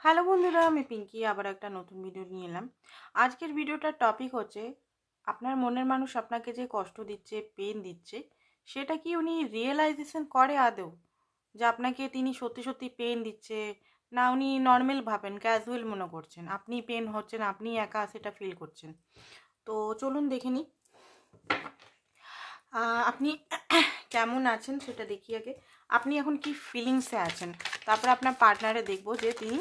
Hello বন্ধুরা, আমি পিঙ্কি আবার একটা নতুন ভিডিও নিয়ে এলাম। আজকের ভিডিওটার টপিক হচ্ছে আপনার মনের মানুষ আপনাকে যে কষ্ট দিচ্ছে, পেন দিচ্ছে, সেটা কি উনি রিয়েলাইজেশন করে আদৌ যে আপনাকে তিনি সত্যি সত্যি পেন দিচ্ছে, না উনি নর্মাল ভাবেন, ক্যাজুয়াল মনে করছেন আপনি পেন হচ্ছেন, আপনি একা সেটা ফিল করছেন। তো চলুন দেখে নিই আপনি কেমন আছেন সেটা দেখি আগে। আপনি এখন কি ফিলিংসে আছেন, তারপরে আপনার পার্টনারে দেখবো যে তিনি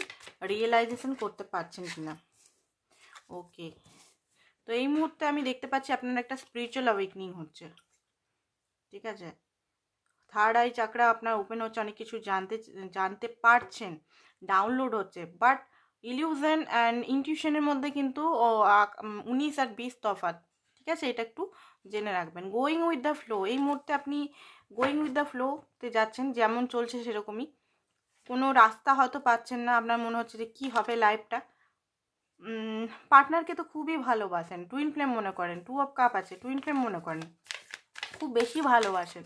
রিয়েলাইজেশন করতে পারছেন কিনা। ওকে, তো এই মুহূর্তে আমি দেখতে পাচ্ছি আপনার একটা স্পিরিচুয়াল অ্যাওয়েকনিং হচ্ছে। ঠিক আছে, থার্ড আই চাকরা আপনার ওপেন হচ্ছে, অনেক কিছু জানতে জানতে পারছেন, ডাউনলোড হচ্ছে। বাট ইলিউশন অ্যান্ড ইনটিউশনের মধ্যে কিন্তু 19 আর 20 তফাৎ। ঠিক আছে, এটা একটু জেনে রাখবেন। গোয়িং উইথ দ্য ফ্লো, এই মুহূর্তে আপনি গোয়িং উইথ দ্য ফ্লোতে যাচ্ছেন, যেমন চলছে সেরকমই। কোনো রাস্তা হয়তো পাচ্ছেন না, আপনার মনে হচ্ছে যে কী হবে লাইফটা। পার্টনারকে তো খুবই ভালোবাসেন, টুইন ফ্লেম মনে করেন, 2 অফ কাপ আছে, টুইন ফ্লেম মনে করেন, খুব বেশি ভালোবাসেন।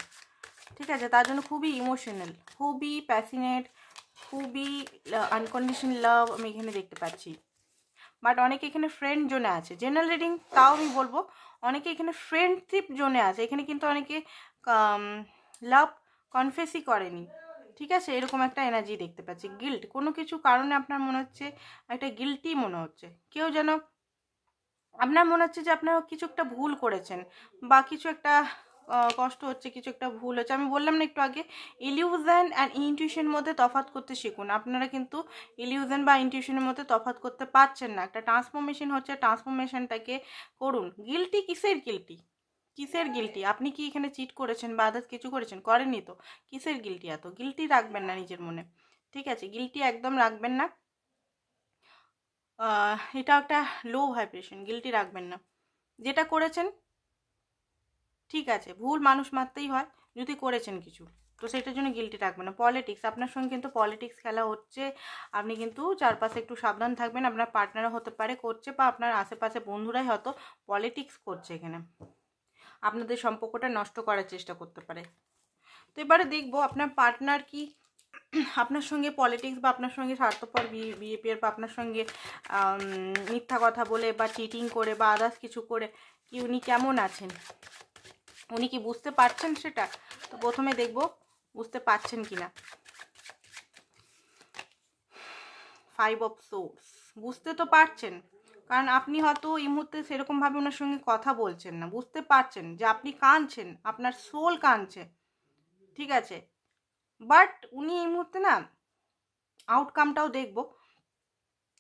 ঠিক আছে, তার জন্য খুবই ইমোশনাল, খুবই প্যাশনেট, খুবই আনকন্ডিশন লাভ আমি এখানে দেখতে পাচ্ছি। বাট অনেকে এখানে ফ্রেন্ড জোনে আছে, জেনারেল রিডিং তাও আমি বলবো অনেকে এখানে ফ্রেন্ডশিপ জোনে আছে। এখানে কিন্তু অনেকে লাভ কনফেসই করেনি। ঠিক আছে, এরকম একটা এনার্জি দেখতে পাচ্ছি। গিল্ট, কোনো কিছু কারণে আপনার মনে হচ্ছে একটা গিল্টি মনে হচ্ছে, কেউ যেন আপনার মনে হচ্ছে যে আপনারা কিছু একটা ভুল করেছেন, বা কিছু একটা কষ্ট হচ্ছে, কিছু একটা ভুল হচ্ছে। আমি বললাম না একটু আগে, ইলিউশন অ্যান্ড ইনটিউশন মধ্যে তফাৎ করতে শিখুন। আপনারা কিন্তু ইলিউশন বা ইনটিউশনের মধ্যে তফাৎ করতে পারছেন না। একটা ট্রান্সফরমেশন হচ্ছে, ট্রান্সফরমেশনটাকে করুন। গিল্টি কিসের গিল্টি, কিসের গিল্টি? আপনি কি এখানে চিট করেছেন বা আদার্স কিছু করেছেন? করেননি তো, কিসের গিল্টি? এত গিল্টি রাখবেন না নিজের মনে। ঠিক আছে, গিল্টি একদম রাখবেন না। এটা একটা লো ভাইব্রেশন, গিল্টি রাখবেন না। যেটা করেছেন ঠিক আছে, ভুল মানুষ মারতেই হয়, যদি করেছেন কিছু তো সেটার জন্য গিল্টি রাখবেন না। পলিটিক্স, আপনার সঙ্গে কিন্তু পলিটিক্স খেলা হচ্ছে। আপনি কিন্তু চারপাশে একটু সাবধান থাকবেন। আপনার পার্টনারও হতে পারে করছে, বা আপনার আশেপাশে বন্ধুরাই হয়তো পলিটিক্স করছে এখানে, আপনাদের সম্পর্কটা নষ্ট করার চেষ্টা করতে পারে। তো এবারে দেখবো আপনার পার্টনার কি আপনার সঙ্গে পলিটিক্স বা আপনার সঙ্গে স্বার্থপর বিহেভিয়ার বা আপনার সঙ্গে মিথ্যা কথা বলে বা চিটিং করে বা আদার্স কিছু করে কি উনি কেমন আছেন, উনি কি বুঝতে পারছেন সেটা। তো প্রথমে দেখব বুঝতে পারছেন কিনা। 5 অফ সোর্স, বুঝতে তো পারছেন, কারণ আপনি হয়তো এই মুহূর্তে সেরকমভাবে ওনার সঙ্গে কথা বলছেন না, বুঝতে পারছেন যে আপনি কাঁদছেন, আপনার সোল কাঁদছে। ঠিক আছে, বাট উনি এই মুহূর্তে না আউটকামটাও দেখব,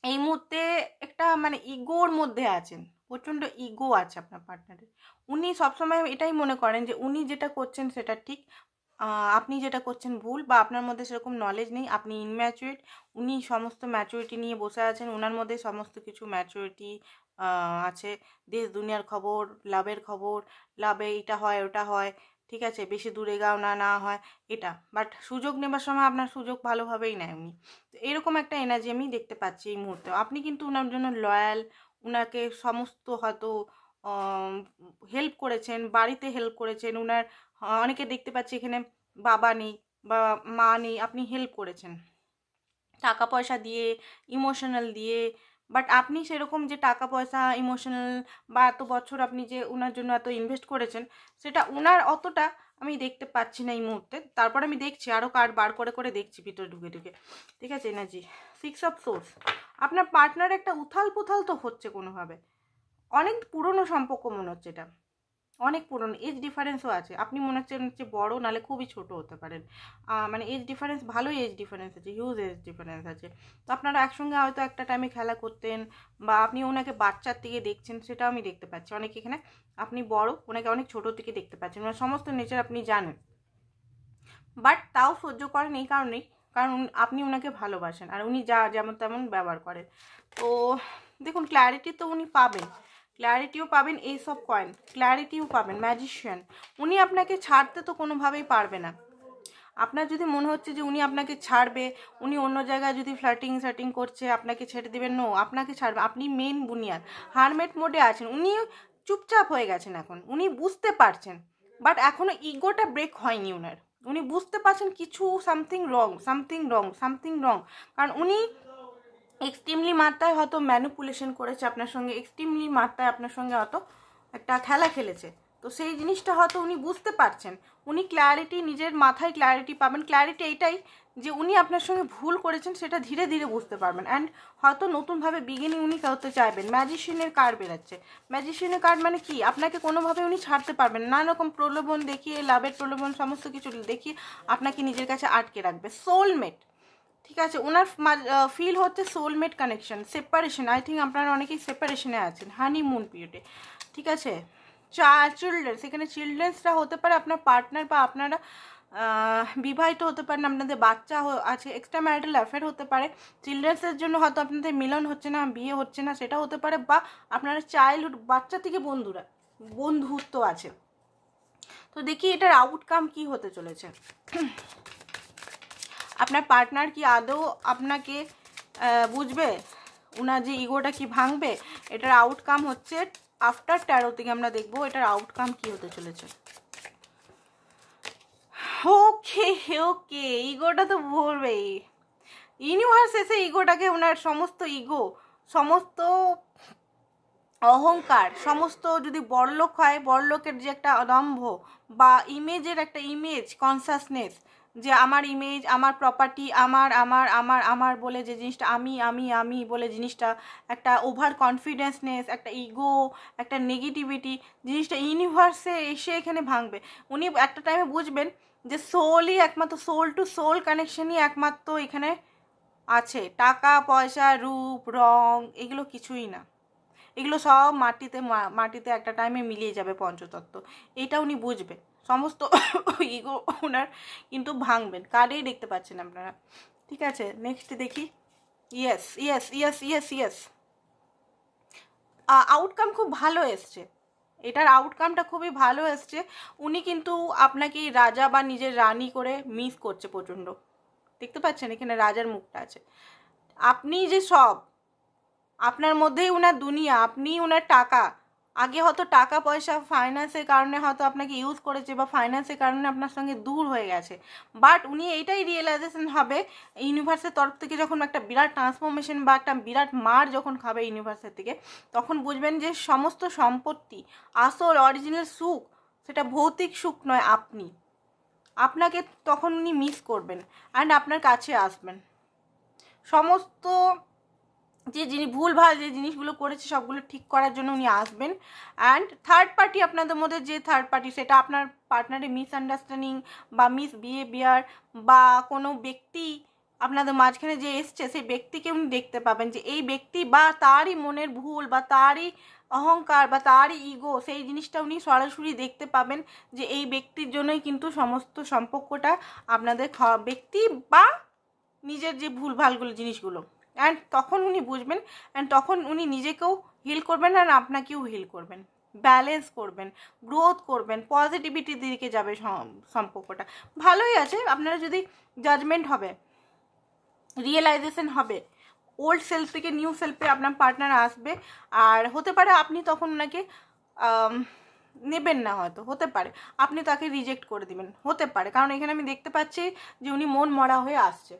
এই মুহূর্তে একটা মানে ইগোর মধ্যে আছেন, প্রচণ্ড ইগো আছে আপনার পার্টনারের। উনি সবসময় এটাই মনে করেন যে উনি যেটা করছেন সেটা ঠিক, আপনি যেটা করছেন ভুল, বা আপনার মধ্যে সেরকম নলেজ নেই, আপনি ইনম্যাচুরেট। উনি সমস্ত ম্যাচুরিটি নিয়ে বসে আছেন, ওনার মধ্যে সমস্ত কিছু ম্যাচুরিটি আছে। দেশ দুনিয়ার খবর, লাভের খবর, লাভে এটা হয় ওটা হয়, ঠিক আছে, বেশি দূরে গাও না না হয় এটা। বাট সুযোগ নেবার সময় আপনার সুযোগ ভালোভাবেই নেয় উনি। তো এরকম একটা এনার্জি আমি দেখতে পাচ্ছি এই মুহূর্তে। আপনি কিন্তু ওনার জন্য লয়াল, ওনাকে সমস্ত হয়তো হেল্প করেছেন, বাড়িতে হেল্প করেছেন ওনার। অনেকে দেখতে পাচ্ছি এখানে বাবা নেই বা মা নেই, আপনি হেল্প করেছেন টাকা পয়সা দিয়ে, ইমোশনাল দিয়ে। বাট আপনি সেরকম যে টাকা পয়সা ইমোশনাল বা এত বছর আপনি যে ওনার জন্য এত ইনভেস্ট করেছেন, সেটা ওনার অতটা আমি দেখতে পাচ্ছি না এই মুহূর্তে। তারপর আমি দেখছি, আরও কার্ড বার করে করে দেখছি ভিতরে ঢুকে ঢুকে। ঠিক আছে, এনার্জি 6 অফ সোর্স, আপনার পার্টনার একটা উথাল পুথাল তো হচ্ছে কোনোভাবে। অনেক পুরনো সম্পর্ক মনে হচ্ছে এটা, অনেক পুরনো। এজ ডিফারেন্সও আছে, আপনি মনে হচ্ছে বড়, নাহলে খুবই ছোট হতে পারেন। মানে এজ ডিফারেন্স, ভালোই এজ ডিফারেন্স আছে, হিউজ এজ ডিফারেন্স আছে। তো আপনারা একসঙ্গে হয়তো একটা টাইমে খেলা করতেন, বা আপনি ওনাকে বাচ্চার থেকে দেখছেন, সেটাও আমি দেখতে পাচ্ছি। অনেক এখানে আপনি বড়, ওনাকে অনেক ছোট থেকে দেখতে পাচ্ছেন, ওনার সমস্ত নেচার আপনি জানেন, বাট তাও সহ্য করেন এই কারণেই, কারণ আপনি ওনাকে ভালোবাসেন আর উনি যা যেমন তেমন ব্যবহার করেন। তো দেখুন, ক্ল্যারিটি তো উনি পাবেন, ক্ল্যারিটিও পাবেন, এইসব কয়েন ক্ল্যারিটিও পাবেন। ম্যাজিশিয়ান, উনি আপনাকে ছাড়তে তো কোনোভাবেই পারবে না। আপনার যদি মনে হচ্ছে যে উনি আপনাকে ছাড়বে, উনি অন্য জায়গায় যদি ফ্লার্টিং করছে আপনাকে ছেড়ে দেবেন, নো, আপনাকে ছাড়বে। আপনি মেন বুনিয়াদ হারমেট মোডে আছেন, উনি চুপচাপ হয়ে গেছেন এখন, উনি বুঝতে পারছেন, বাট এখনও ইগোটা ব্রেক হয়নি ওনার। উনি বুঝতে পারছেন কিছু সামথিং রং, কারণ উনি এক্সট্রিমলি মাত্রায় হয়তো ম্যানিপুলেশন করেছে আপনার সঙ্গে, এক্সট্রিমলি মাত্রায় আপনার সঙ্গে হয়তো একটা খেলা খেলেছে। তো সেই জিনিসটা হয়তো উনি বুঝতে পারছেন, উনি ক্ল্যারিটি, নিজের মাথায় ক্ল্যারিটি পাবেন। ক্ল্যারিটি এইটাই যে উনি আপনার সঙ্গে ভুল করেছেন সেটা ধীরে ধীরে বুঝতে পারবেন, অ্যান্ড হয়তো নতুনভাবে বিগিনিং উনি করতে চাইবেন। ম্যাজিশিয়ানের কার্ড বেরাচ্ছে। ম্যাজিশিয়ানের কার্ড মানে কি, আপনাকে কোনোভাবে উনি ছাড়তে পারবেন, নানা রকম প্রলোভন দেখিয়ে, লাভের প্রলোভন সমস্ত কিছু দেখিয়ে আপনাকে নিজের কাছে আটকে রাখবে। সোলমেট, ঠিক আছে, ওনার ফিল হচ্ছে soulmate connection. Separation, I think আপনারা অনেকেই সেপারেশনে আছেন, হানিমুন পিরিয়ডে, ঠিক আছে। চিলড্রেন্স, এখানে চিলড্রেন্সরা হতে পারে আপনার পার্টনার, বা আপনারা বিবাহিত হতে পারেন, আপনাদের বাচ্চা আছে, এক্সট্রা ম্যারিটাল অ্যাফেয়ার হতে পারে। চিলড্রেন্সের জন্য হয়তো আপনাদের মিলন হচ্ছে না, বিয়ে হচ্ছে না, সেটা হতে পারে, বা আপনারা চাইল্ডহুড, বাচ্চা থেকে বন্ধুত্ব আছে। তো দেখি এটার আউটকাম কি হতে চলেছে। আপনার পার্টনার কি আদৌ আপনাকে বুঝবে, ওনার যে ইগোটা কি ভাঙবে, এটার আউটকাম হচ্ছে আফটার ট্যারো থেকে আমরা দেখবো এটার আউটকাম কি হতে চলেছে। ওকে ওকে, ইগোটা তো ভরবেই। ইউনিভার্স এসে ইগোটাকে, ওনার সমস্ত ইগো, সমস্ত অহংকার, সমস্ত, যদি বড়লোক হয় বড়লোকের যে একটা দম্ভ বা ইমেজের একটা ইমেজ কনসাসনেস, যে আমার ইমেজ, আমার প্রপার্টি, আমার আমার আমার আমার বলে যে জিনিসটা, আমি আমি আমি বলে জিনিসটা, একটা ওভার কনফিডেন্সনেস, একটা ইগো, একটা নেগেটিভিটি, জিনিসটা ইউনিভার্সে এসে এখানে ভাঙবে। উনি একটা টাইমে বুঝবেন যে সোলই একমাত্র, সোল টু সোল কানেকশনই একমাত্র এখানে আছে। টাকা পয়সা, রূপ রং, এগুলো কিছুই না, এগুলো সব মাটিতে একটা টাইমে মিলিয়ে যাবে পঞ্চতত্ত্ব। এটা উনি বুঝবেন, সমস্ত ইগো ওনার কিন্তু ভাঙবেন। কার্ডেই দেখতে পাচ্ছেন আপনারা, ঠিক আছে। নেক্সট দেখি। Yes yes yes yes yes, outcome খুব ভালো এসছে, এটার আউটকামটা খুবই ভালো এসছে। উনি কিন্তু আপনাকে রাজা বা নিজের রানী করে মিস করছে প্রচণ্ড, দেখতে পাচ্ছেন এখানে রাজার মুখটা আছে। আপনি যে সব, আপনার মধ্যেই ওনার দুনিয়া, আপনি ওনার টাকা। আগে হয়তো টাকা পয়সা ফাইন্যান্সের কারণে হয়তো আপনাকে ইউজ করেছে, বা ফাইন্যান্সের কারণে আপনার সঙ্গে দূর হয়ে গেছে, বাট উনি এইটাই রিয়েলাইজেশন হবে ইউনিভার্সের তরফ থেকে, যখন একটা বিরাট ট্রান্সফরমেশন বা একটা বিরাট মার যখন খাবে ইউনিভার্সের থেকে, তখন বুঝবেন যে সমস্ত সম্পত্তি, আসল অরিজিনাল সুখ, সেটা ভৌতিক সুখ নয়, আপনাকে তখন উনি মিস করবেন অ্যান্ড আপনার কাছে আসবেন। সমস্ত যে ভুলভাল যে জিনিসগুলো করেছে সবগুলো ঠিক করার জন্য উনি আসবেন। অ্যান্ড থার্ড পার্টি, আপনাদের মধ্যে যে থার্ড পার্টি, সেটা আপনার পার্টনারের মিসআন্ডারস্ট্যান্ডিং বা মিসবিহেভিয়ার, বা কোনো ব্যক্তি আপনাদের মাঝখানে যে এসছে, সেই ব্যক্তিকে উনি দেখতে পাবেন, যে এই ব্যক্তি বা তারই মনের ভুল, বা তারই অহংকার, বা তারই ইগো, সেই জিনিসটা উনি সরাসরি দেখতে পাবেন, যে এই ব্যক্তির জন্যই কিন্তু সমস্ত সম্পর্কটা আপনাদের, ব্যক্তি বা নিজের যে ভুলভালগুলো জিনিসগুলো। অ্যান্ড তখন উনি বুঝবেন, অ্যান্ড তখন উনি নিজেকেও হিল করবেন আর আপনাকেও হিল করবেন, ব্যালেন্স করবেন, গ্রোথ করবেন, পজিটিভিটির দিকে যাবে সম্পর্কটা। ভালোই আছে। আপনারা যদি জাজমেন্ট হবে, রিয়েলাইজেশন হবে, ওল্ড সেলফ থেকে নিউ সেলফে আপনার পার্টনার আসবে। আর হতে পারে আপনি তখন ওনাকে নেবেন না, হয়তো হতে পারে আপনি তাকে রিজেক্ট করে দিবেন, হতে পারে, কারণ এখানে আমি দেখতে পাচ্ছি যে উনি মন মরা হয়ে আসছে,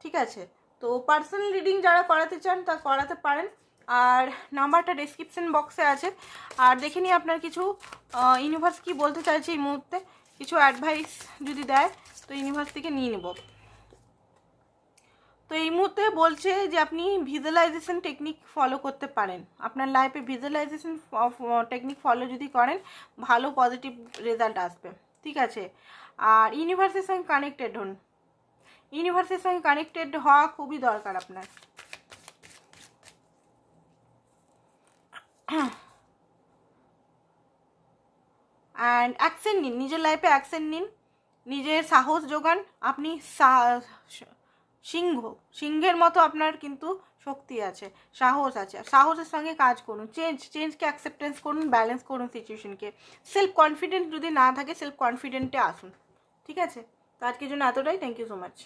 ঠিক আছে। তো পার্সোনাল রিডিং যারা করাতে চান তা করাতে পারেন, আর নাম্বারটা ডেসক্রিপশন বক্সে আছে। আর দেখে নিই আপনার কিছু ইউনিভার্স কি বলতে চাইছে এই মুহূর্তে, কিছু অ্যাডভাইস যদি দেয় তো ইউনিভার্স থেকে নিয়ে নেব। তো এই মুহূর্তে বলছে যে আপনি ভিজুয়ালাইজেশন টেকনিক ফলো করতে পারেন, আপনার লাইফে ভিজুয়ালাইজেশন টেকনিক ফলো যদি করেন ভালো পজিটিভ রেজাল্ট আসবে, ঠিক আছে। আর ইউনিভার্সের সঙ্গে কানেক্টেড হন, ইউনিভার্সের সঙ্গে কানেক্টেড হওয়া খুবই দরকার আপনার। অ্যান্ড অ্যাকশন নিন, নিজের লাইফে অ্যাকশন নিন, নিজের সাহস যোগান। আপনি সিংহের মতো আপনার কিন্তু শক্তি আছে, সাহস আছে, সাহসের সঙ্গে কাজ করুন, চেঞ্জকে অ্যাকসেপ্টেন্স করুন, ব্যালেন্স করুন সিচুয়েশনকে। সেলফ কনফিডেন্ট যদি না থাকে, সেলফ কনফিডেন্টে আসুন, ঠিক আছে। তো আজকের জন্য এতটাই, থ্যাংক ইউ সো মাচ।